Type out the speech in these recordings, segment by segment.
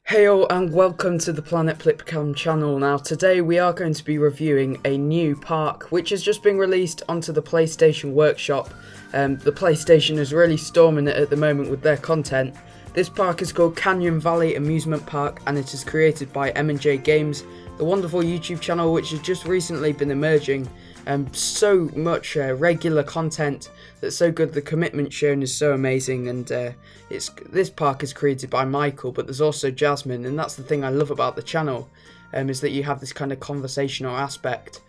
Hey all, and welcome to the Planet Plipcam channel. Now today we are going to be reviewing a new park which has just been released onto the PlayStation Workshop. The PlayStation is really storming it at the moment with their content. This park is called Canyon Valley Amusement Park and it is created by M&J Games, the wonderful YouTube channel which has just recently been emerging. So much regular content that's so good. The commitment shown is so amazing, and this park is created by Michael, but there's also Jasmine, and that's the thing I love about the channel, is that you have this kind of conversational aspect,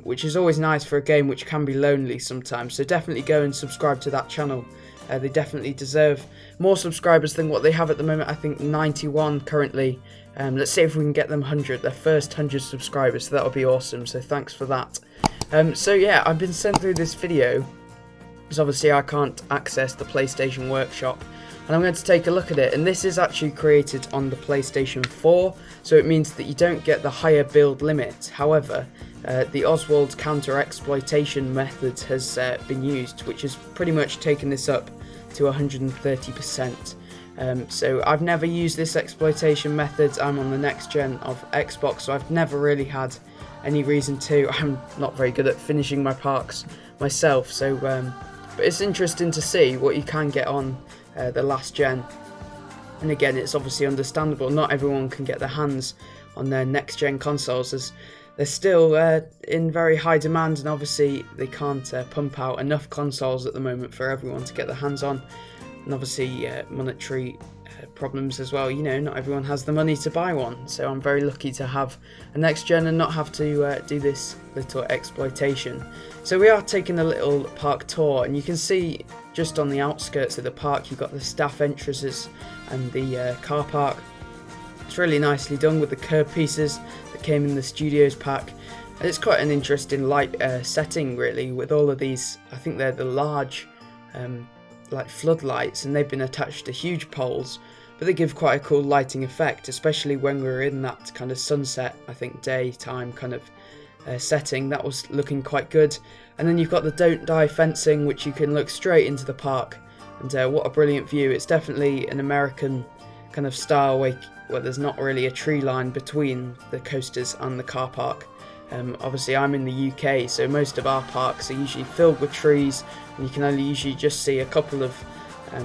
which is always nice for a game which can be lonely sometimes. So definitely go and subscribe to that channel. They definitely deserve more subscribers than what they have at the moment. I think 91 currently. Let's see if we can get them 100, their first 100 subscribers, so that'll be awesome, so thanks for that. So yeah, I've been sent through this video because obviously I can't access the PlayStation Workshop, and I'm going to take a look at it. And this is actually created on the PlayStation 4, so it means that you don't get the higher build limit. However, the Oswald counter exploitation method has been used, which has pretty much taken this up to 130%. So I've never used this exploitation method. I'm on the next gen of Xbox, so I've never really had any reason to. I'm not very good at finishing my parks myself, so but it's interesting to see what you can get on the last gen. And again, it's obviously understandable, not everyone can get their hands on their next gen consoles, as they're still in very high demand, and obviously they can't pump out enough consoles at the moment for everyone to get their hands on. And obviously monetary problems as well, you know, not everyone has the money to buy one, so I'm very lucky to have a next gen and not have to do this little exploitation. So we are taking a little park tour, and you can see just on the outskirts of the park you've got the staff entrances and the car park. It's really nicely done with the curb pieces that came in the studios pack, and it's quite an interesting light setting really, with all of these. I think they're the large like floodlights, and they've been attached to huge poles, but they give quite a cool lighting effect, especially when we're in that kind of sunset, I think daytime kind of setting. That was looking quite good. And then you've got the don't die fencing, which you can look straight into the park, and what a brilliant view. It's definitely an American kind of style where there's not really a tree line between the coasters and the car park. Obviously I'm in the UK, so most of our parks are usually filled with trees, and you can only usually just see a couple of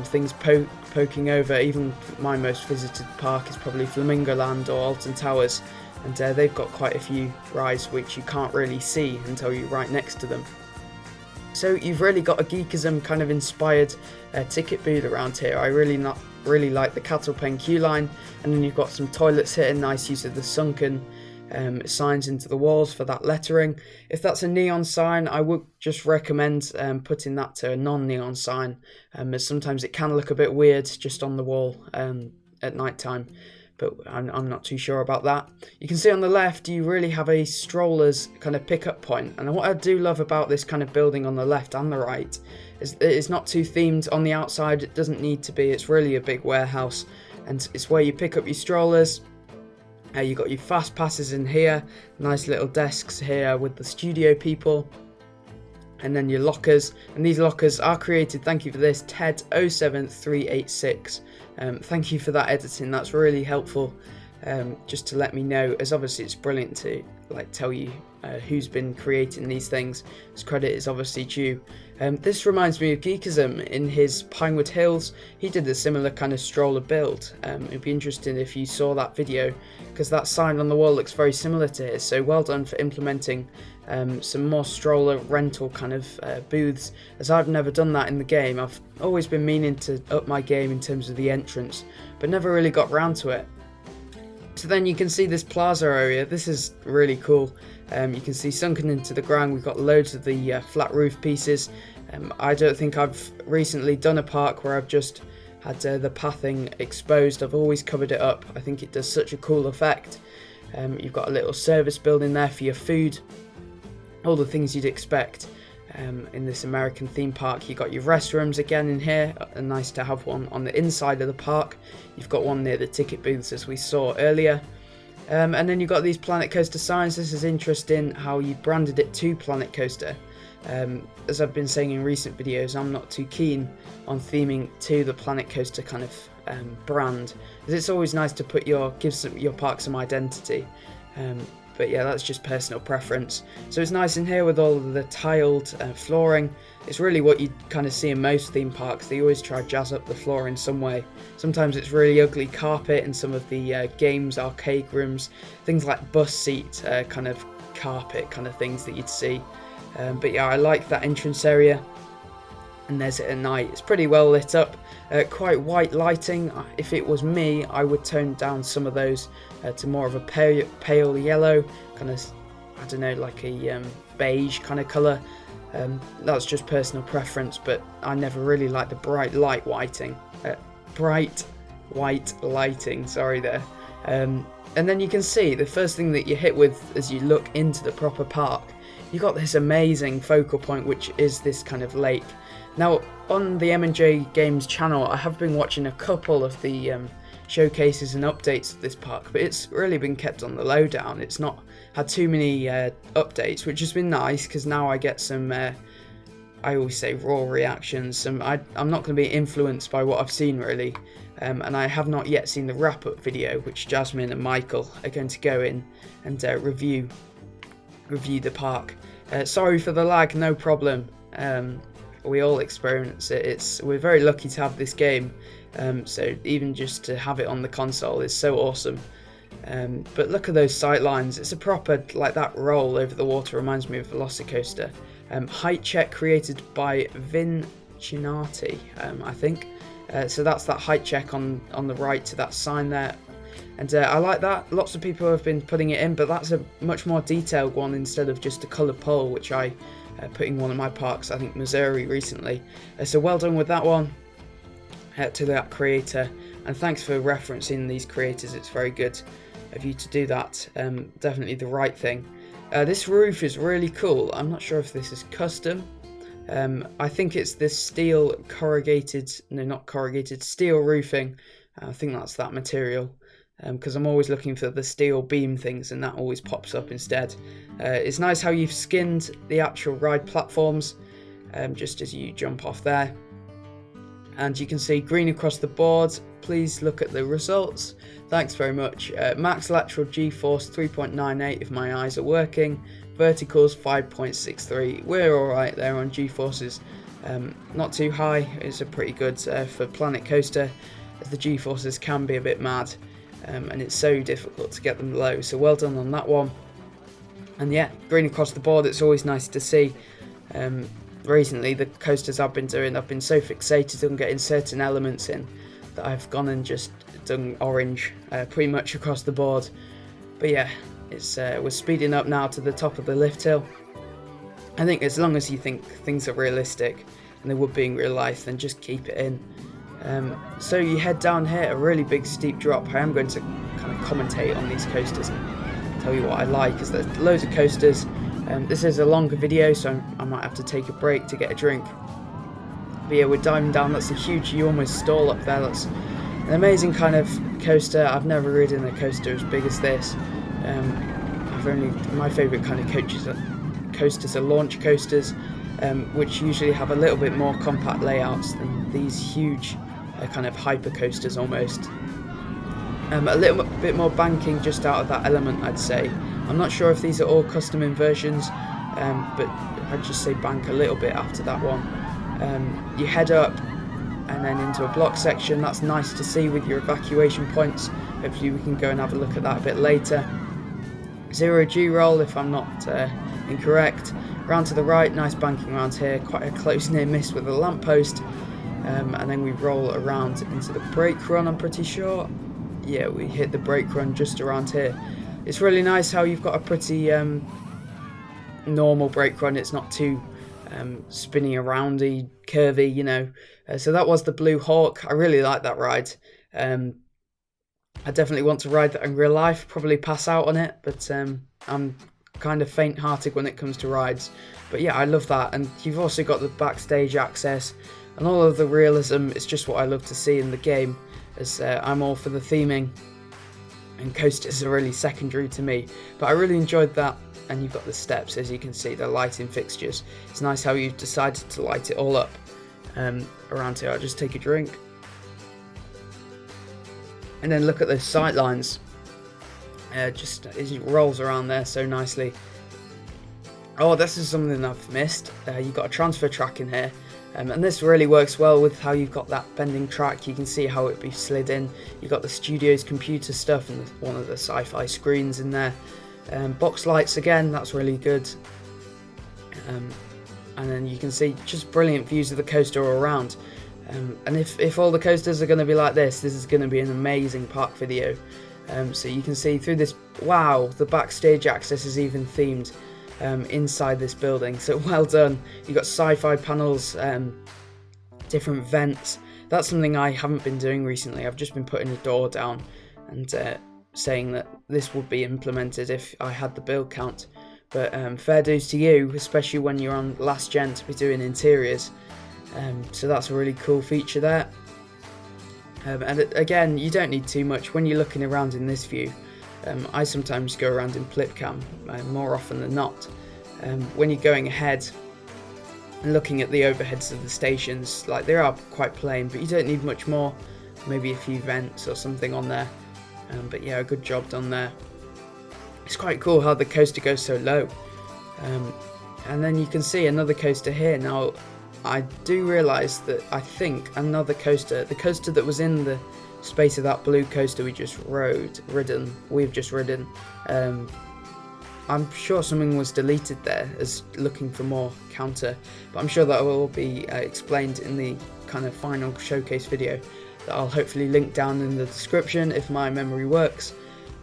things poking over. Even my most visited park is probably Flamingo Land or Alton Towers, and they've got quite a few rides which you can't really see until you're right next to them. So you've really got a Geekism kind of inspired ticket booth around here. I really like the cattle pen queue line, and then you've got some toilets here, nice use of the sunken signs into the walls for that lettering. If that's a neon sign, I would just recommend putting that to a non-neon sign, as sometimes it can look a bit weird just on the wall at night time, but I'm not too sure about that. You can see on the left you really have a strollers kind of pickup point, and what I do love about this kind of building on the left and the right is it's not too themed on the outside. It doesn't need to be. It's really a big warehouse, and it's where you pick up your strollers. You've got your fast passes in here, nice little desks here with the studio people, and then your lockers. And these lockers are created, thank you for this, Ted07386. Thank you for that editing, that's really helpful, just to let me know, as obviously it's brilliant to like tell you who's been creating these things. His credit is obviously due. This reminds me of Geekism in his Pinewood Hills. He did a similar kind of stroller build. It'd be interesting if you saw that video, because that sign on the wall looks very similar to his. So well done for implementing some more stroller rental kind of booths, as I've never done that in the game. I've always been meaning to up my game in terms of the entrance, but never really got round to it. So then you can see this plaza area. This is really cool. You can see sunken into the ground, we've got loads of the flat roof pieces. I don't think I've recently done a park where I've just had the pathing exposed. I've always covered it up. I think it does such a cool effect. You've got a little service building there for your food, all the things you'd expect in this American theme park. You've got your restrooms again in here, and nice to have one on the inside of the park. You've got one near the ticket booths as we saw earlier. And then you've got these Planet Coaster signs. This is interesting how you branded it to Planet Coaster. As I've been saying in recent videos, I'm not too keen on theming to the Planet Coaster kind of brand, because it's always nice to give your park some identity. But yeah, that's just personal preference. So it's nice in here with all of the tiled flooring. It's really what you kind of see in most theme parks. They always try to jazz up the floor in some way. Sometimes it's really ugly carpet in some of the games, arcade rooms, things like bus seat kind of carpet kind of things that you'd see. But yeah, I like that entrance area. And there's it at night. It's pretty well lit up, quite white lighting. If it was me, I would tone down some of those to more of a pale yellow, kind of, I don't know, like a beige kind of colour. That's just personal preference, but I never really liked the bright white lighting, sorry there. And then you can see the first thing that you hit with as you look into the proper park, you've got this amazing focal point, which is this kind of lake. Now, on the M&J Games channel, I have been watching a couple of the showcases and updates of this park, but it's really been kept on the lowdown. It's not had too many updates, which has been nice, because now I get some, I always say raw reactions. I'm not going to be influenced by what I've seen, really. And I have not yet seen the wrap-up video, which Jasmine and Michael are going to go in and review the park. Sorry for the lag, no problem. We all experience it. We're very lucky to have this game, so even just to have it on the console is so awesome. But look at those sight lines. It's a proper, like, that roll over the water reminds me of Velocicoaster. Height check created by Vin Chinati, I think. So that's that height check on the right to that sign there. And I like that. Lots of people have been putting it in, but that's a much more detailed one instead of just a coloured pole, which I put in one of my parks, I think Missouri, recently. So well done with that one to that creator. And thanks for referencing these creators. It's very good of you to do that. Definitely the right thing. This roof is really cool. I'm not sure if this is custom. I think it's this steel steel roofing. I think that's that material. Because I'm always looking for the steel beam things, and that always pops up instead. It's nice how you've skinned the actual ride platforms, just as you jump off there. And you can see green across the board. Please look at the results. Thanks very much. Max lateral G-force 3.98 if my eyes are working. Verticals 5.63. We're alright there on G-forces. Not too high. It's a pretty good for Planet Coaster, as the G-forces can be a bit mad. And it's so difficult to get them low, so well done on that one. And yeah, green across the board, it's always nice to see. Recently, the coasters I've been doing, I've been so fixated on getting certain elements in that I've gone and just done orange pretty much across the board. But yeah, we're speeding up now to the top of the lift hill. I think as long as you think things are realistic and they would be in real life, then just keep it in. So you head down here, a really big steep drop. I am going to kind of commentate on these coasters and tell you what I like, because there's loads of coasters. This is a longer video, so I might have to take a break to get a drink. But yeah, we're diving down. That's a huge, you almost stall up there. That's an amazing kind of coaster. I've never ridden a coaster as big as this. My favourite kind of coasters are launch coasters, which usually have a little bit more compact layouts than these huge kind of hyper coasters almost. A little bit more banking just out of that element, I'd say. I'm not sure if these are all custom inversions, but I'd just say bank a little bit after that one. You head up and then into a block section. That's nice to see with your evacuation points. Hopefully we can go and have a look at that a bit later. 0G roll if I'm not incorrect. Round to the right, nice banking around here, quite a close near miss with a lamppost. And then we roll around into the brake run, I'm pretty sure. Yeah, we hit the brake run just around here. It's really nice how you've got a pretty normal brake run. It's not too spinning aroundy, curvy, you know. So that was the Blue Hawk. I really like that ride. I definitely want to ride that in real life, probably pass out on it, but I'm kind of faint-hearted when it comes to rides. But yeah, I love that. And you've also got the backstage access and all of the realism. It's just what I love to see in the game, as I'm all for the theming, and coasters are really secondary to me. But I really enjoyed that. And you've got the steps, as you can see, the lighting fixtures. It's nice how you've decided to light it all up around here. I'll just take a drink. And then look at those sight lines. Just it rolls around there so nicely. Oh, this is something I've missed. You've got a transfer track in here. And this really works well with how you've got that bending track. You can see how it be slid in. You've got the studio's computer stuff and one of the sci-fi screens in there. Box lights again, that's really good. And then you can see just brilliant views of the coaster all around. And if all the coasters are going to be like this is going to be an amazing park video. So you can see through this, wow, the backstage access is even themed inside this building, so well done. You've got sci-fi panels, different vents. That's something I haven't been doing recently. I've just been putting a door down and saying that this would be implemented if I had the build count. But fair dues to you, especially when you're on last gen to be doing interiors. So that's a really cool feature there. And again, you don't need too much when you're looking around in this view. I sometimes go around in Plipcam more often than not. When you're going ahead and looking at the overheads of the stations, like, they are quite plain, but you don't need much more. Maybe a few vents or something on there. But yeah, a good job done there. It's quite cool how the coaster goes so low. And then you can see another coaster here. Now, I do realise that I think another coaster, the coaster that was in the space of that blue coaster we've just ridden, I'm sure something was deleted there as looking for more counter, but I'm sure that will be explained in the kind of final showcase video that I'll hopefully link down in the description if my memory works.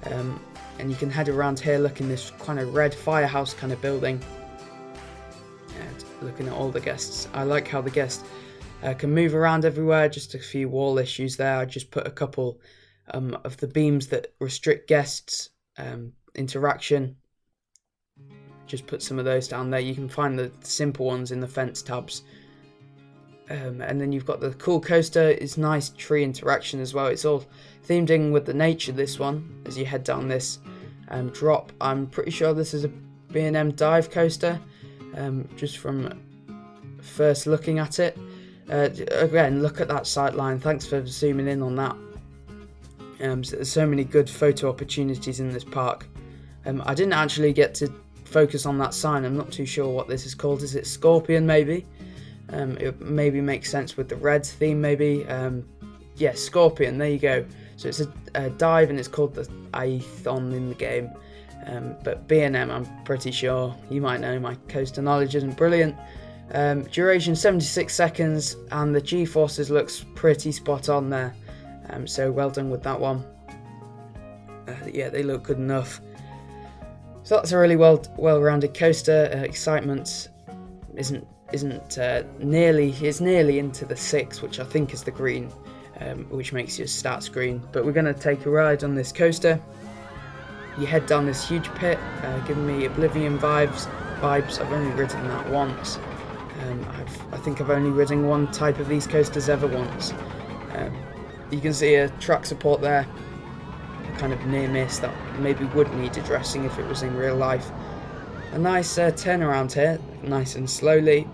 And you can head around here looking this kind of red firehouse kind of building and looking at all the guests. I like how the guests can move around everywhere. Just a few wall issues there. I just put a couple of the beams that restrict guests interaction. Just put some of those down there. You can find the simple ones in the fence tabs. And then you've got the cool coaster. It's nice tree interaction as well. It's all themed in with the nature, this one, as you head down this drop. I'm pretty sure this is a B&M dive coaster, just from first looking at it. Again, look at that sight line. Thanks for zooming in on that. There's so many good photo opportunities in this park. I didn't actually get to focus on that sign. I'm not too sure what this is called. Is it Scorpion, maybe? It maybe makes sense with the red theme, maybe. Yeah, Scorpion, there you go. So it's a dive and it's called the Aethon in the game. But B&M, I'm pretty sure. You might know, my coaster knowledge isn't brilliant. Duration 76 seconds and the G-forces looks pretty spot on there. So well done with that one. Yeah, they look good enough. So that's a really well-rounded coaster. Excitement isn't nearly into the 6, which I think is the green, which makes your stat screen. But we're going to take a ride on this coaster. You head down this huge pit, giving me Oblivion vibes. I've only ridden that once. I think I've only ridden one type of these coasters ever once. You can see a track support there, a kind of near miss that maybe would need addressing if it was in real life. A nice turnaround here, nice and slowly.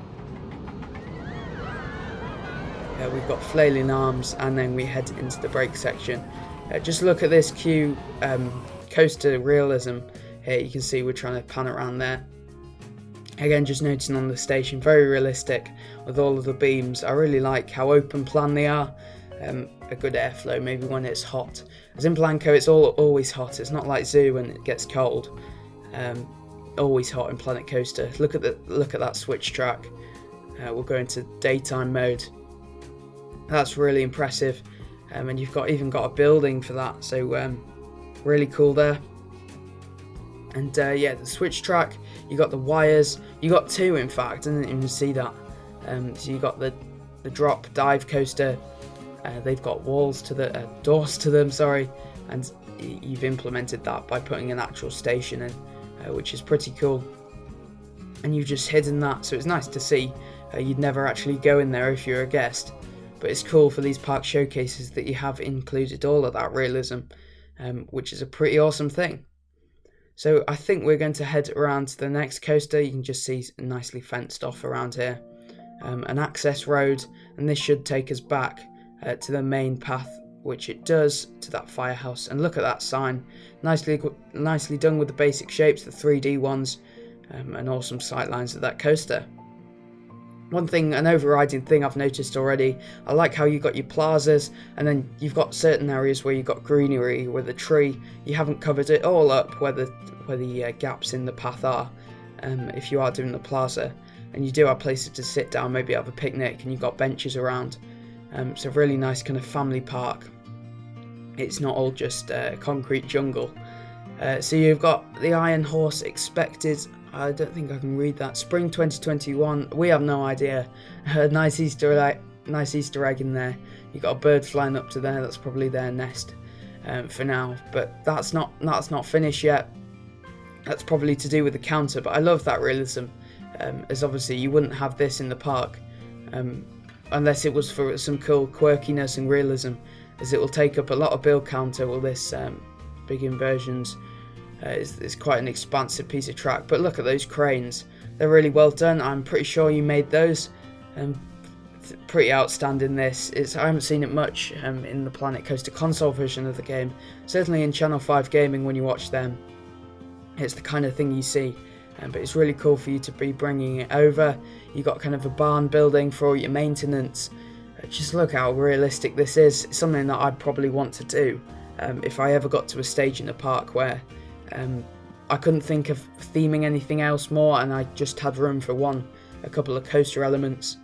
We've got flailing arms, and then we head into the brake section. Just look at this Q coaster realism here. You can see we're trying to pan around there. Again, just noticing on the station, very realistic with all of the beams. I really like how open plan they are. A good airflow, maybe when it's hot. As in Blanco, it's always hot. It's not like Zoo when it gets cold. Always hot in Planet Coaster. Look at that switch track. We'll go into daytime mode. That's really impressive. And you've even got a building for that. So really cool there. And yeah, the switch track. You got the wires. You got two, in fact. I didn't even see that. So you got the drop dive coaster. They've got doors to them, sorry, and you've implemented that by putting an actual station in, which is pretty cool. And you've just hidden that, so it's nice to see. You'd never actually go in there if you're a guest, but it's cool for these park showcases that you have included all of that realism, which is a pretty awesome thing. So I think we're going to head around to the next coaster. You can just see nicely fenced off around here, an access road, and this should take us back to the main path which it does to that firehouse. And look at that sign, nicely done with the basic shapes, the 3D ones, and awesome sightlines of that coaster. One thing, an overriding thing I've noticed already, I like how you got your plazas, and then you've got certain areas where you've got greenery with a tree. You haven't covered it all up where the gaps in the path are, if you are doing the plaza. And you do have places to sit down, maybe have a picnic, and you've got benches around. So really nice kind of family park. It's not all just concrete jungle. So you've got the Iron Horse expected. I don't think I can read that. Spring 2021. We have no idea. Nice Easter egg in there. You've got a bird flying up to there. That's probably their nest for now. But that's not finished yet. That's probably to do with the counter. But I love that realism. As obviously you wouldn't have this in the park unless it was for some cool quirkiness and realism, as it will take up a lot of build counter. Well, this big inversions is quite an expansive piece of track. But look at those cranes, they're really well done. I'm pretty sure you made those. Pretty outstanding. I haven't seen it much in the Planet Coaster console version of the game. Certainly in Channel 5 Gaming, when you watch them, it's the kind of thing you see. But it's really cool for you to be bringing it over. You got kind of a barn building for all your maintenance. Just look how realistic this is. It's something that I'd probably want to do if I ever got to a stage in the park where I couldn't think of theming anything else more, and I just had room for a couple of coaster elements.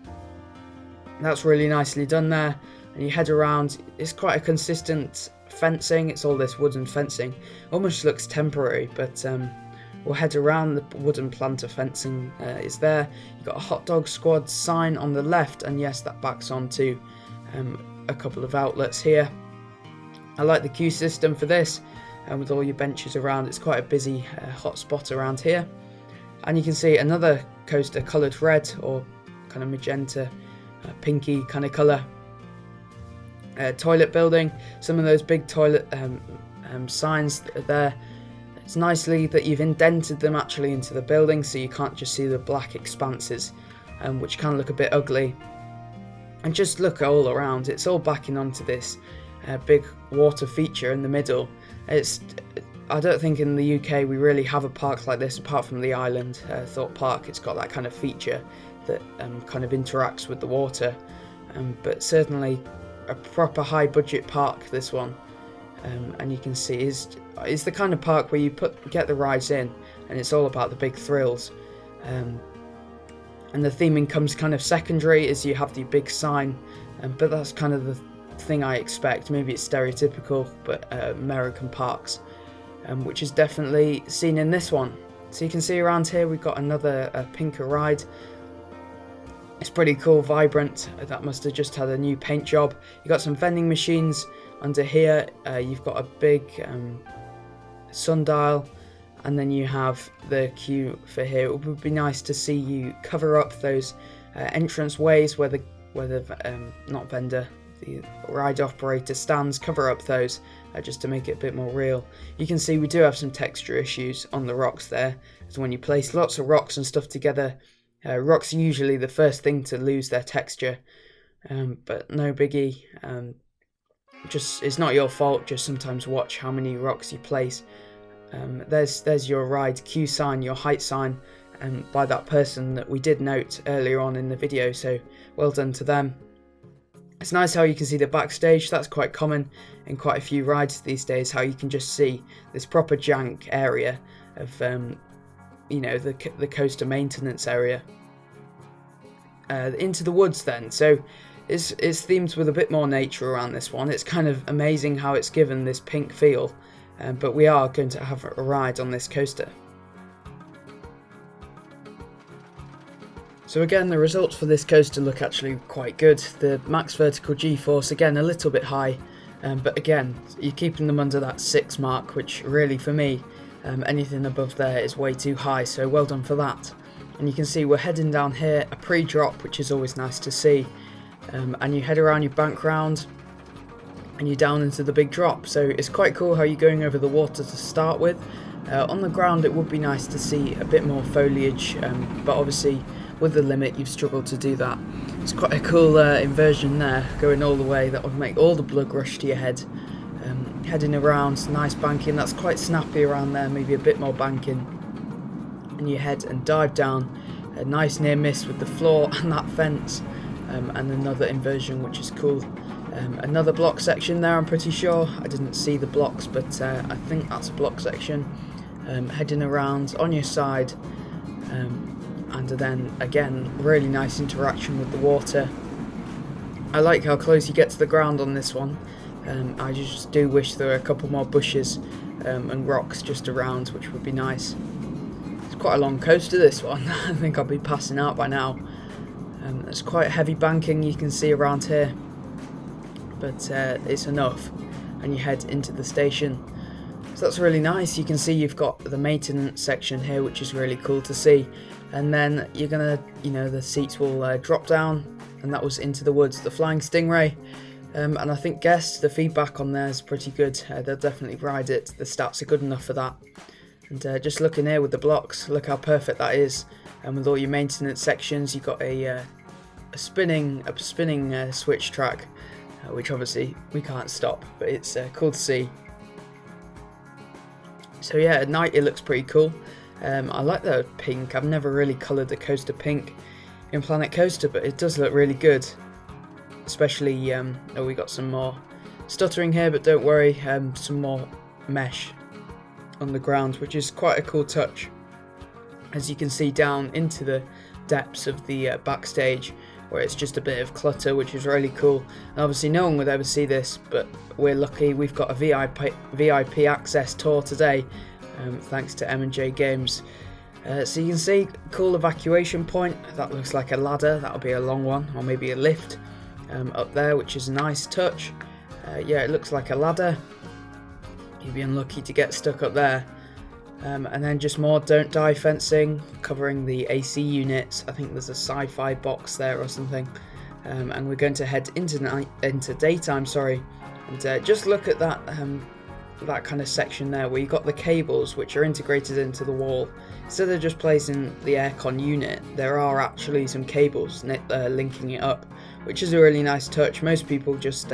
That's really nicely done there. And you head around, it's quite a consistent fencing. It's all this wooden fencing. Almost looks temporary, but we'll head around. The wooden planter fencing is there. You've got a hot dog squad sign on the left, and yes, that backs onto a couple of outlets here. I like the queue system for this. With all your benches around, it's quite a busy hot spot around here. And you can see another coaster coloured red, or kind of magenta, pinky kind of colour. Toilet building, some of those big toilet signs that are there. It's nicely that you've indented them actually into the building, so you can't just see the black expanses, which can look a bit ugly. And just look all around, it's all backing onto this big water feature in the middle. I don't think in the UK we really have a park like this apart from the Island Thought Park. It's got that kind of feature that kind of interacts with the water, but certainly a proper high budget park, this one. And you can see is the kind of park where you get the rides in and it's all about the big thrills, and the theming comes kind of secondary as you have the big sign, but that's kind of the thing I expect. Maybe it's stereotypical, but American parks, which is definitely seen in this one. So you can see around here we've got another pinker ride. It's pretty cool, vibrant. That must have just had a new paint job. You've got some vending machines under here. You've got a big sundial, and then you have the queue for here. It would be nice to see you cover up those entrance ways where the not vendor, the ride operator stands. Cover up those just to make it a bit more real. You can see we do have some texture issues on the rocks there. So when you place lots of rocks and stuff together, rocks are usually the first thing to lose their texture, but no biggie. Just it's not your fault. Just sometimes watch how many rocks you place. There's your ride queue sign, your height sign, by that person that we did note earlier on in the video. So well done to them. It's nice how you can see the backstage. That's quite common in quite a few rides these days, how you can just see this proper jank area of the coaster maintenance area. Into the woods then. So it's themed with a bit more nature around this one. It's kind of amazing how it's given this pink feel, but we are going to have a ride on this coaster. So again, the results for this coaster look actually quite good. The max vertical G-force, again, a little bit high, but again, you're keeping them under that 6 mark, which really for me, anything above there is way too high, so well done for that. And you can see we're heading down here, a pre-drop, which is always nice to see, and you head around your bank round and you're down into the big drop. So it's quite cool how you're going over the water to start with. On the ground it would be nice to see a bit more foliage, but obviously with the limit you've struggled to do that. It's quite a cool inversion there, going all the way. That would make all the blood rush to your head. Heading around, nice banking, that's quite snappy around there, maybe a bit more banking. And you head and dive down, a nice near miss with the floor and that fence, and another inversion which is cool. Another block section there, I'm pretty sure. I didn't see the blocks, but I think that's a block section. Heading around on your side, and then again, really nice interaction with the water. I like how close you get to the ground on this one. I just do wish there were a couple more bushes and rocks just around, which would be nice. It's quite a long coaster, this one. I think I'll be passing out by now. There's quite heavy banking you can see around here, but it's enough, and you head into the station. So that's really nice. You can see you've got the maintenance section here, which is really cool to see. And then you're gonna, the seats will drop down, and that was Into the Woods, the Flying Stingray. And I think guests, the feedback on there is pretty good. They'll definitely ride it. The stats are good enough for that. And just looking here with the blocks, look how perfect that is. And with all your maintenance sections, you've got a spinning switch track, which obviously we can't stop, but it's cool to see. So yeah, at night it looks pretty cool. I like the pink. I've never really coloured the coaster pink in Planet Coaster, but it does look really good. Especially, we got some more stuttering here, but don't worry, some more mesh on the ground, which is quite a cool touch. As you can see down into the depths of the backstage, where it's just a bit of clutter, which is really cool. And obviously no one would ever see this, but we're lucky we've got a VIP access tour today, thanks to M&J Games. So you can see, cool evacuation point. That looks like a ladder. That'll be a long one, or maybe a lift up there, which is a nice touch. Yeah, it looks like a ladder. You'd be unlucky to get stuck up there. And then just more don't die fencing covering the AC units. I think there's a sci-fi box there or something. And we're going to head into daytime, and just look at that that kind of section there where you've got the cables which are integrated into the wall. Instead of just placing the aircon unit, there are actually some cables linking it up, which is a really nice touch. Most people just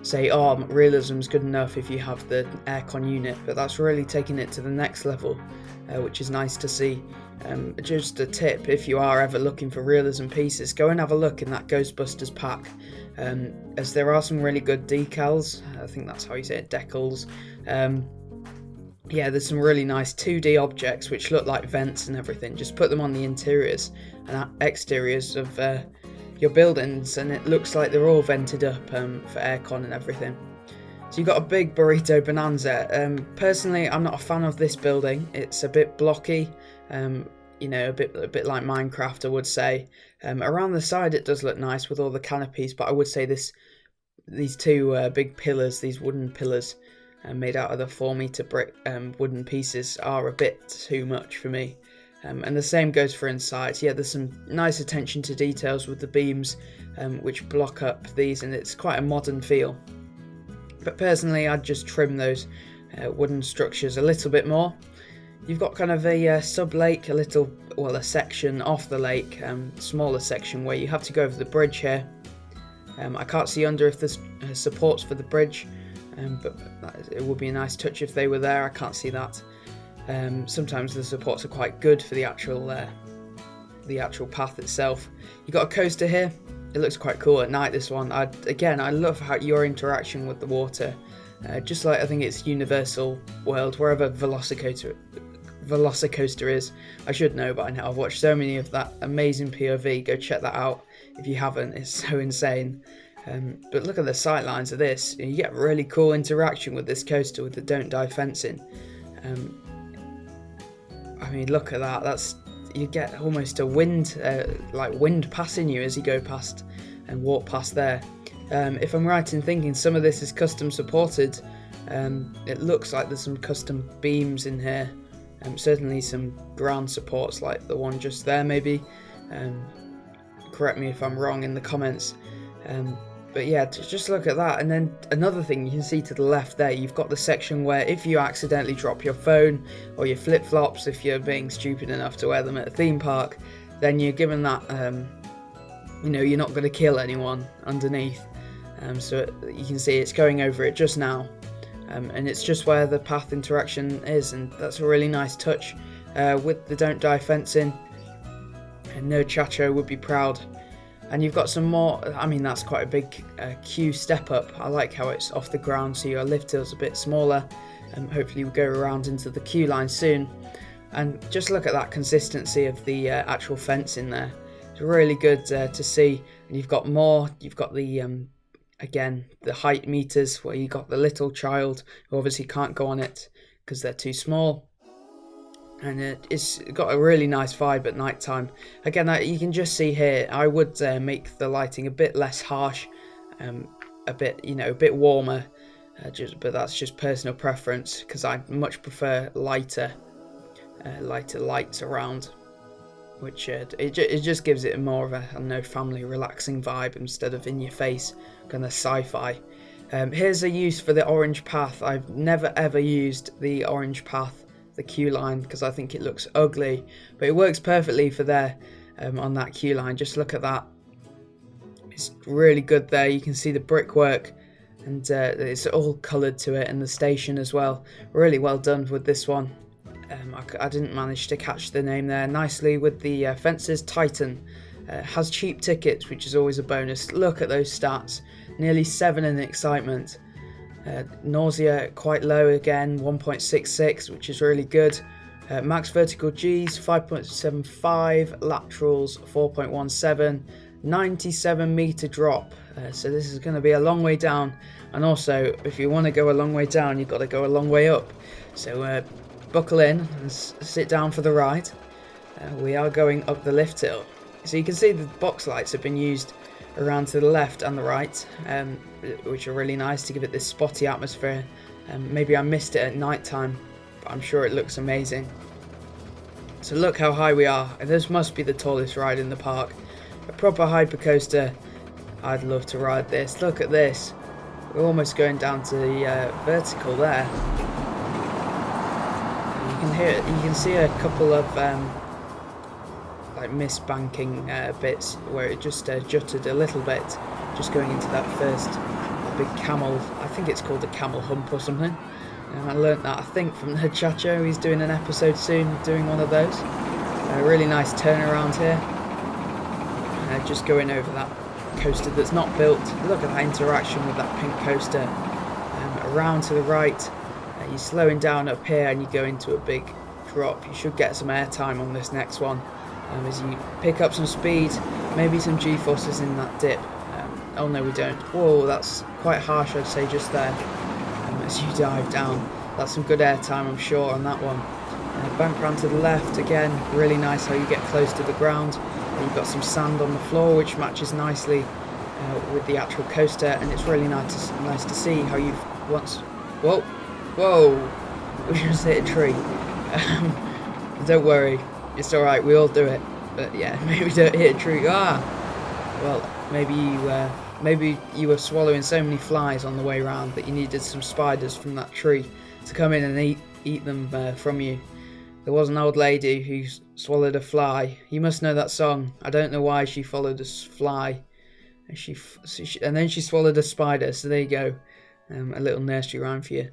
say, oh, realism's good enough if you have the aircon unit, but that's really taking it to the next level, which is nice to see. Just a tip, if you are ever looking for realism pieces, go and have a look in that Ghostbusters pack, as there are some really good decals. I think that's how you say it, decals. Yeah, there's some really nice 2D objects which look like vents and everything. Just put them on the interiors and exteriors of your buildings, and it looks like they're all vented up for aircon and everything. So you've got a big burrito bonanza. Personally, I'm not a fan of this building. It's a bit blocky, a bit like Minecraft, I would say. Around the side it does look nice with all the canopies, but I would say these two big pillars, these wooden pillars made out of the 4-meter brick wooden pieces, are a bit too much for me. And the same goes for inside. Yeah, there's some nice attention to details with the beams which block up these, and it's quite a modern feel. But personally, I'd just trim those wooden structures a little bit more. You've got kind of a sub-lake, a section off the lake, smaller section where you have to go over the bridge here. I can't see under if there's supports for the bridge, but it would be a nice touch if they were there. I can't see that. Sometimes the supports are quite good for the actual path itself. You've got a coaster here. It looks quite cool at night, this one. I love how your interaction with the water. Just like I think it's Universal World, wherever Velocicoaster is. I should know by now. I've watched so many of that amazing POV. Go check that out if you haven't. It's so insane. But look at the sight lines of this. You get really cool interaction with this coaster with the don't die fencing. I mean, look at that. You get almost a wind passing you as you go past and walk past there. If I'm right in thinking, some of this is custom supported. It looks like there's some custom beams in here. Certainly some ground supports like the one just there, maybe. Correct me if I'm wrong in the comments. But yeah, just look at that. And then another thing you can see to the left there, you've got the section where if you accidentally drop your phone or your flip-flops, if you're being stupid enough to wear them at a theme park, then you're given that, you know, you're not going to kill anyone underneath. So you can see it's going over it just now, and it's just where the path interaction is, and that's a really nice touch with the don't die fencing, and no Chacho would be proud. And you've got some more, I mean, that's quite a big queue step up. I like how it's off the ground, so your lift hill's a bit smaller, and hopefully we'll go around into the queue line soon. And just look at that consistency of the actual fence in there. It's really good to see. And you've got the again, the height meters where you got the little child who obviously can't go on it because they're too small. And it's got a really nice vibe at night time. Again, you can just see here, I would make the lighting a bit less harsh, a bit warmer, but that's just personal preference, because I much prefer lighter lights around, which it just gives it more of a, I don't know, family relaxing vibe instead of in your face kind of sci-fi. Here's a use for the orange path. I've never ever used the orange path, the queue line, because I think it looks ugly, but it works perfectly for there on that queue line. Just look at that, it's really good there. You can see the brickwork, and it's all coloured to it, and the station as well. Really well done with this one. I didn't manage to catch the name there. Nicely with the fences. Titan has cheap tickets, which is always a bonus. Look at those stats, nearly 7 in excitement. Nausea quite low again, 1.66, which is really good. Max vertical Gs 5.75, laterals 4.17, 97 meter drop. So this is going to be a long way down, and also if you want to go a long way down, you've got to go a long way up. So buckle in and sit down for the ride. We are going up the lift hill. So you can see the box lights have been used around to the left and the right, which are really nice to give it this spotty atmosphere. Maybe I missed it at night time, but I'm sure it looks amazing. So look how high we are, and this must be the tallest ride in the park. A proper hypercoaster. I'd love to ride this. Look at this. We're almost going down to the vertical there. You can see a couple of like misbanking bits where it just jutted a little bit, just going into that first big camel. I think it's called a camel hump or something. And I learnt that, I think, from the Chacho. He's doing an episode soon, doing one of those. A really nice turnaround here. Just going over that coaster that's not built. Look at that interaction with that pink coaster. Around to the right. You're slowing down up here and you go into a big drop. You should get some airtime on this next one as you pick up some speed, maybe some G-forces in that dip. Oh no, we don't. Whoa, that's quite harsh, I'd say, just there. As you dive down, that's some good airtime, I'm sure, on that one. Bank round to the left again. Really nice how you get close to the ground. You've got some sand on the floor, which matches nicely with the actual coaster, and it's really nice to see how you've once. Whoa! We just hit a tree. Don't worry, it's alright, we all do it. But yeah, maybe don't hit a tree. Well, maybe you were swallowing so many flies on the way around that you needed some spiders from that tree to come in and eat them from you. There was an old lady who swallowed a fly. You must know that song. I don't know why she followed a fly, and then she swallowed a spider. So there you go, a little nursery rhyme for you.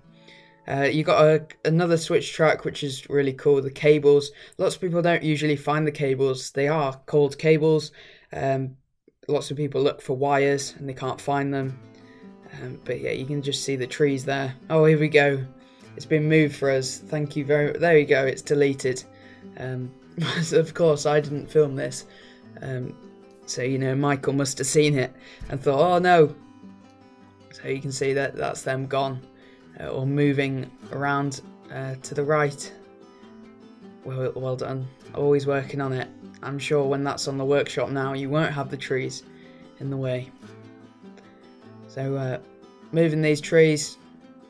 You got another switch track, which is really cool. The cables. Lots of people don't usually find the cables. They are called cables. Lots of people look for wires and they can't find them. But yeah, you can just see the trees there. Oh, here we go. It's been moved for us. Thank you very much. There you go. It's deleted. Of course, I didn't film this. So, you know, Michael must have seen it and thought, oh no. So you can see that that's them gone. Or moving around to the right. Well done. Always working on it. I'm sure when that's on the workshop now, you won't have the trees in the way. So moving these trees,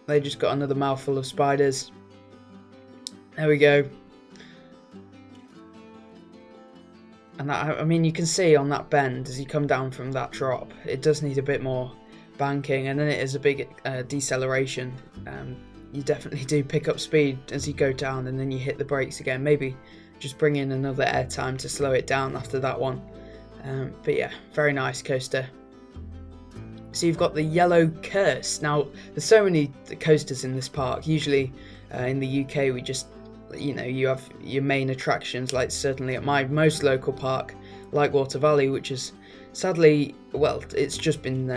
they just got another mouthful of spiders. There we go. And that, I mean, you can see on that bend as you come down from that drop, it does need a bit more banking, and then it is a big deceleration. You definitely do pick up speed as you go down, and then you hit the brakes again. Maybe just bring in another airtime to slow it down after that one. But yeah, very nice coaster. So you've got the Yellow Curse. Now, there's so many coasters in this park. Usually in the UK, we just, you have your main attractions, like certainly at my most local park, Lightwater Valley, which is sadly, well, it's just been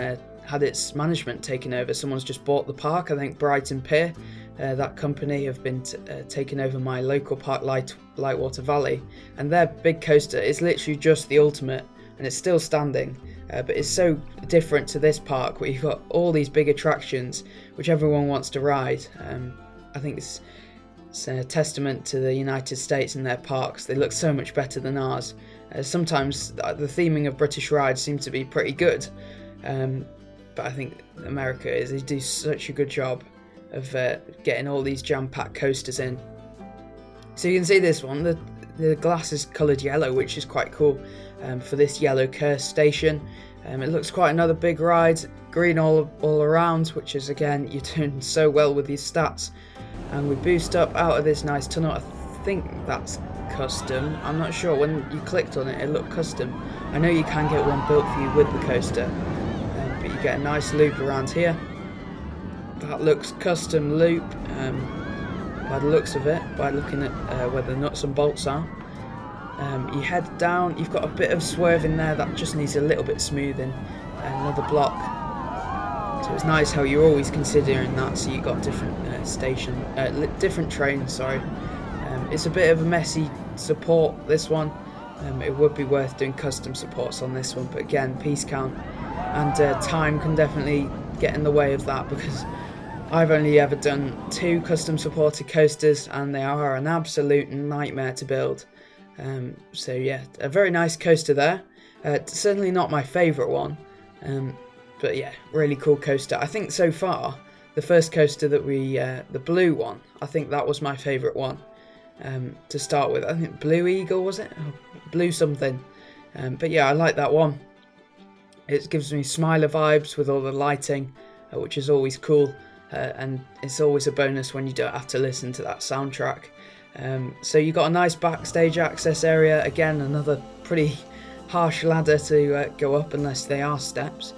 had its management taken over. Someone's just bought the park. I think Brighton Pier, that company, have been taking over my local park, Lightwater Valley, and their big coaster is literally just the ultimate, and it's still standing. But it's so different to this park, where you've got all these big attractions which everyone wants to ride. I think it's a testament to the United States and their parks. They look so much better than ours. Sometimes the theming of British rides seems to be pretty good, but I think America they do such a good job of getting all these jam-packed coasters in. So you can see this one, the glass is coloured yellow, which is quite cool for this Yellow Curse station. It looks quite another big ride, green all around, which is, again, you're doing so well with these stats. And we boost up out of this nice tunnel. I think that's custom. I'm not sure. When you clicked on it, it looked custom. I know you can get one built for you with the coaster, but you get a nice loop around here. That looks custom loop by the looks of it, by looking at where the nuts and bolts are. You head down, you've got a bit of swerve in there that just needs a little bit smoothing. Another block. So it's nice how you're always considering that, so you've got different different trains, sorry. It's a bit of a messy support, this one. It would be worth doing custom supports on this one, but again, piece count and time can definitely get in the way of that, because I've only ever done 2 custom supported coasters and they are an absolute nightmare to build. So yeah, a very nice coaster there. Certainly not my favourite one, but yeah, really cool coaster. I think so far, the first coaster that the blue one, I think that was my favourite one to start with. I think Blue Eagle, was it? Oh, Blue something. But yeah, I like that one. It gives me Smiler vibes with all the lighting, which is always cool. And it's always a bonus when you don't have to listen to that soundtrack. So you've got a nice backstage access area. Again, another pretty harsh ladder to go up, unless they are steps.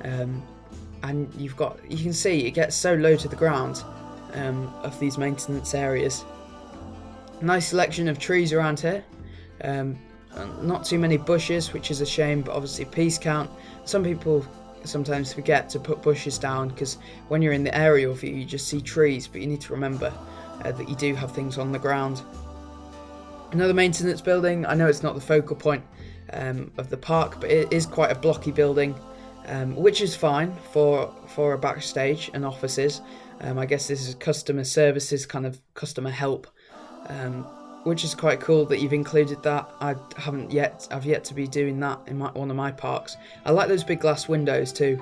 And you can see it gets so low to the ground of these maintenance areas. Nice selection of trees around here. Not too many bushes, which is a shame, but obviously piece count. Some people sometimes forget to put bushes down, because when you're in the aerial view you just see trees, but you need to remember that you do have things on the ground. Another maintenance building. I know it's not the focal point of the park, but it is quite a blocky building, which is fine for a backstage and offices. I guess this is customer services, kind of customer help, which is quite cool that you've included that. I've yet to be doing that in one of my parks. I like those big glass windows too,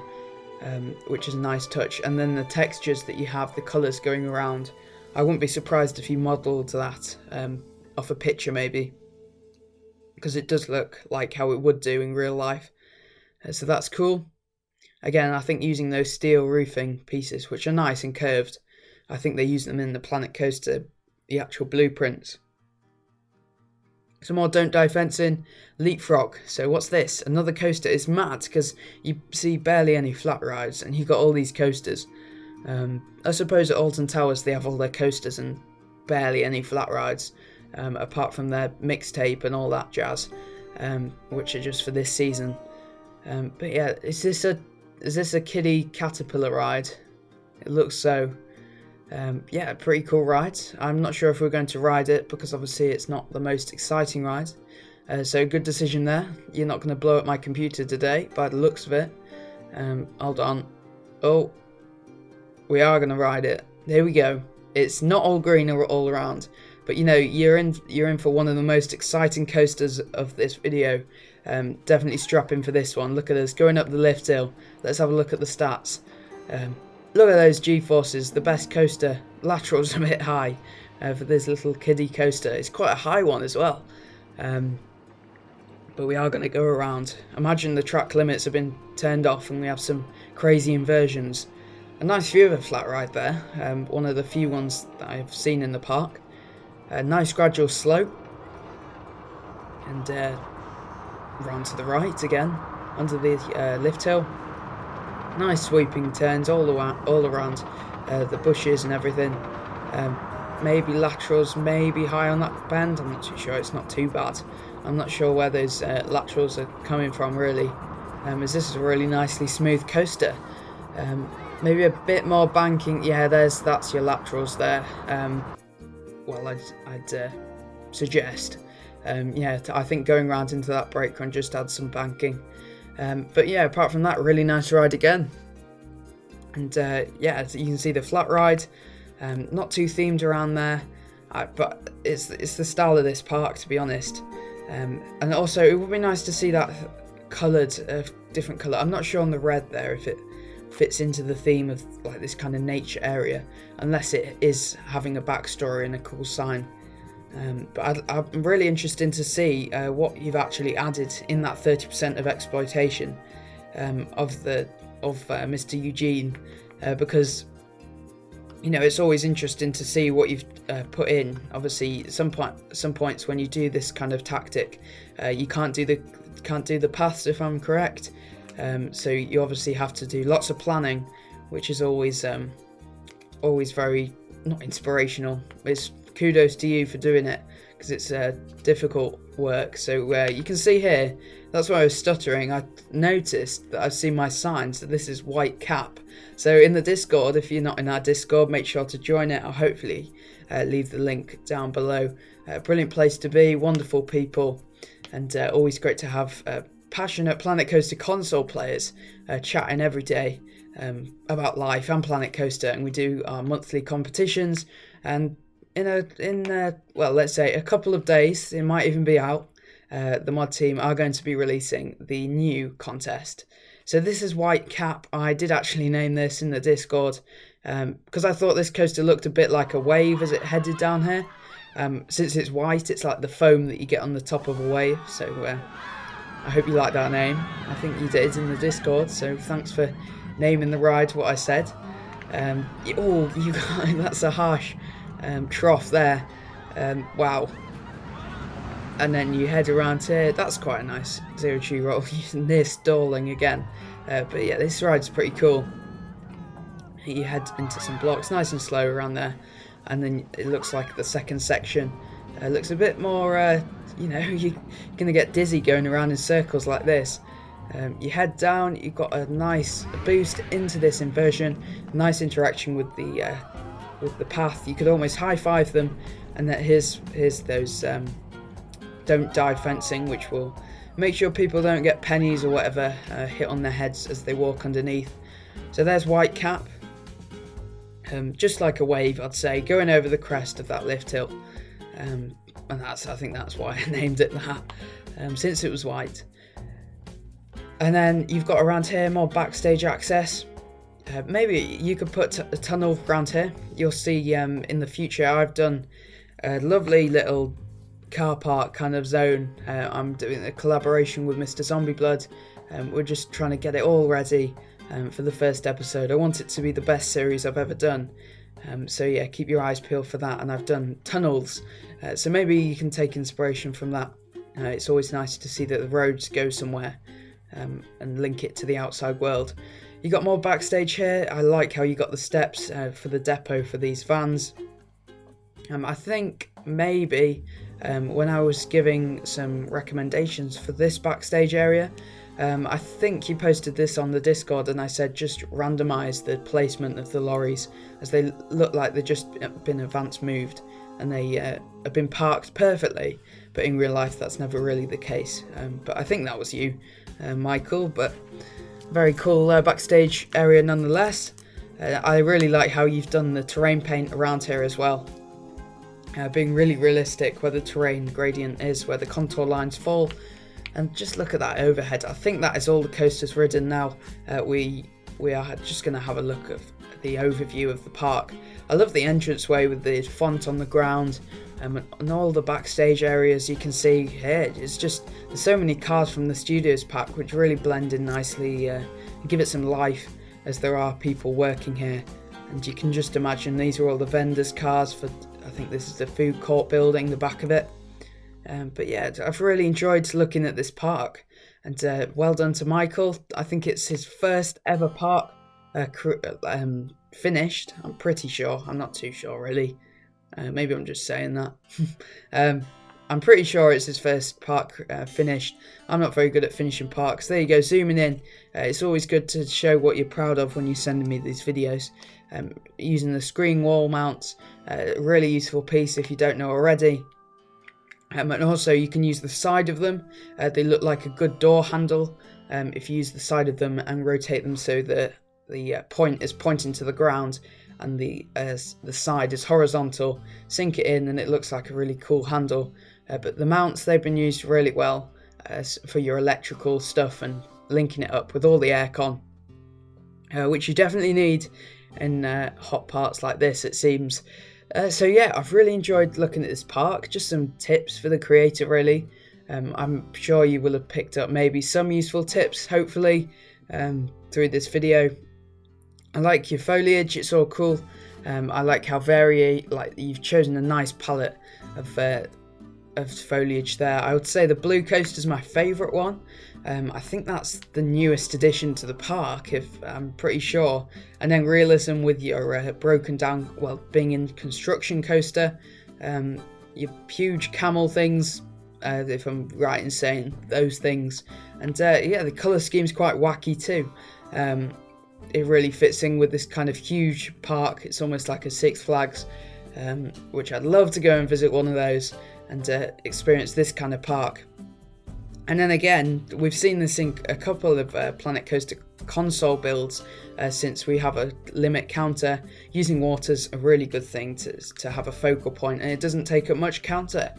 which is a nice touch. And then the textures that you have, the colours going around. I wouldn't be surprised if you modelled that off a picture maybe, because it does look like how it would do in real life. So that's cool. Again, I think using those steel roofing pieces, which are nice and curved, I think they use them in the Planet Coaster, the actual blueprints. Some more Don't Die fencing, Leapfrog. So what's this? Another coaster. It's mad because you see barely any flat rides and you've got all these coasters. I suppose at Alton Towers they have all their coasters and barely any flat rides, apart from their mixtape and all that jazz, which are just for this season. But yeah, is this a kiddie caterpillar ride? It looks so. Yeah, pretty cool ride. I'm not sure if we're going to ride it because obviously it's not the most exciting ride. So good decision there. You're not going to blow up my computer today by the looks of it. Hold on. Oh, we are going to ride it. There we go. It's not all green or all around, but you know you're in for one of the most exciting coasters of this video. Definitely strap in for this one. Look at us going up the lift hill. Let's have a look at the stats. Look at those G-forces, the best coaster. Lateral's a bit high for this little kiddie coaster. It's quite a high one as well. But we are going to go around. Imagine the track limits have been turned off and we have some crazy inversions. A nice view of a flat ride there. One of the few ones that I've seen in the park. A nice gradual slope. and round to the right again, under the lift hill. Nice sweeping turns all around the bushes and everything. Maybe laterals, maybe high on that bend. I'm not too sure. It's not too bad. I'm not sure where those laterals are coming from really, as this is a really nicely smooth coaster. Maybe a bit more banking. Yeah, that's your laterals there. Well, I'd suggest. I think going round into that brake run just adds some banking. But yeah, apart from that, really nice ride again. And you can see the flat ride. Not too themed around there, but it's the style of this park, to be honest. And also, it would be nice to see that coloured, different colour. I'm not sure on the red there if it fits into the theme of like this kind of nature area, unless it is having a backstory and a cool sign. But I'm really interested to see what you've actually added in that 30% of exploitation of Mr. Eugene, because it's always interesting to see what you've put in. Obviously, some points when you do this kind of tactic, you can't do the paths, if I'm correct. So you obviously have to do lots of planning, which is always very not inspirational. It's kudos to you for doing it, because it's difficult work. So you can see here, that's why I was stuttering. I noticed that I've seen my signs that this is white cap. So in the Discord, if you're not in our Discord, make sure to join it. I'll hopefully leave the link down below. Brilliant place to be, wonderful people, and always great to have passionate Planet Coaster console players chatting every day about life and Planet Coaster. And we do our monthly competitions, and let's say a couple of days, it might even be out, the mod team are going to be releasing the new contest. So this is White Cap. I did actually name this in the Discord because I thought this coaster looked a bit like a wave as it headed down here. Since it's white, it's like the foam that you get on the top of a wave. So I hope you like that name. I think you did in the Discord, so thanks for naming the ride what I said. That's a harsh trough there. Wow. And then you head around here. That's quite a nice zero-G roll. Near stalling again. But yeah, this ride's pretty cool. You head into some blocks, nice and slow around there. And then it looks like the second section looks a bit more, you're going to get dizzy going around in circles like this. You head down, you've got a nice boost into this inversion. Nice interaction with the path. You could almost high-five them. And then here's those... don't die fencing, which will make sure people don't get pennies or whatever hit on their heads as they walk underneath. So there's White Cap, just like a wave, I'd say, going over the crest of that lift hill, and I think that's why I named it that, since it was white. And then you've got around here more backstage access. Maybe you could put a tunnel around here. You'll see in the future I've done a lovely little car park kind of zone. I'm doing a collaboration with Mr. Zombie Blood. We're just trying to get it all ready for the first episode. I want it to be the best series I've ever done. So yeah, keep your eyes peeled for that. And I've done tunnels, so maybe you can take inspiration from that. It's always nice to see that the roads go somewhere and link it to the outside world. You got more backstage here. I like how you got the steps for the depot for these vans. I think maybe when I was giving some recommendations for this backstage area, I think you posted this on the Discord, and I said just randomise the placement of the lorries, as they look like they've just been advance moved and they have been parked perfectly, but in real life that's never really the case. But I think that was you, Michael. But very cool backstage area nonetheless. I really like how you've done the terrain paint around here as well. Being really realistic where the terrain gradient is, where the contour lines fall, and just look at that overhead. I think that is all the coasters ridden now. We are just going to have a look at the overview of the park. I love the entranceway with the font on the ground, and all the backstage areas you can see here. It's just, there's so many cars from the studios pack which really blend in nicely and give it some life, as there are people working here. And you can just imagine these are all the vendors' cars for, I think this is the food court building, the back of it. But yeah, I've really enjoyed looking at this park, and well done to Michael. I think it's his first ever park finished. I'm pretty sure. I'm not too sure really. Maybe I'm just saying that. I'm pretty sure it's his first park finished. I'm not very good at finishing parks. There you go, zooming in. It's always good to show what you're proud of when you're sending me these videos. Using the screen wall mounts, really useful piece if you don't know already. And also you can use the side of them. They look like a good door handle. If you use the side of them and rotate them so that the point is pointing to the ground and the side is horizontal, sink it in and it looks like a really cool handle. But the mounts, they've been used really well for your electrical stuff and linking it up with all the aircon, which you definitely need in hot parts like this, it seems. So yeah, I've really enjoyed looking at this park. Just some tips for the creator, really. I'm sure you will have picked up maybe some useful tips, hopefully, through this video. I like your foliage, it's all cool. I like how you've chosen a nice palette of foliage there. I would say the blue coast is my favourite one. I think that's the newest addition to the park, if I'm pretty sure. And then realism with your broken down, well, being in construction coaster, your huge camel things, if I'm right in saying those things. And yeah, the colour scheme's quite wacky too. It really fits in with this kind of huge park. It's almost like a Six Flags, which I'd love to go and visit one of those and experience this kind of park. And then again, we've seen this in a couple of Planet Coaster console builds since we have a limit counter. Using water's a really good thing to have a focal point, and it doesn't take up much counter.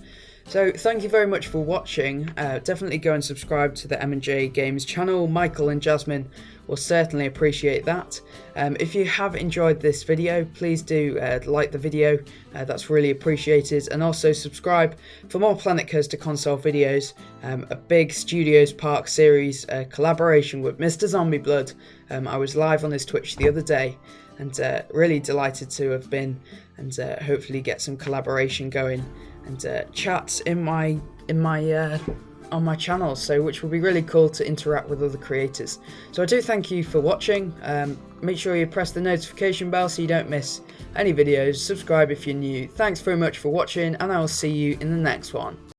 So thank you very much for watching. Definitely go and subscribe to the M&J Games channel. Michael and Jasmine will certainly appreciate that. If you have enjoyed this video, please do like the video. That's really appreciated. And also subscribe for more Planet Coaster console videos. A big Studios Park series collaboration with Mr. Zombie Blood. I was live on his Twitch the other day, and really delighted to have been, and hopefully get some collaboration going and chats on my channel, so which will be really cool to interact with other creators. So I do thank you for watching. Make sure you press the notification bell so you don't miss any videos. Subscribe if you're new. Thanks very much for watching, and I will see you in the next one.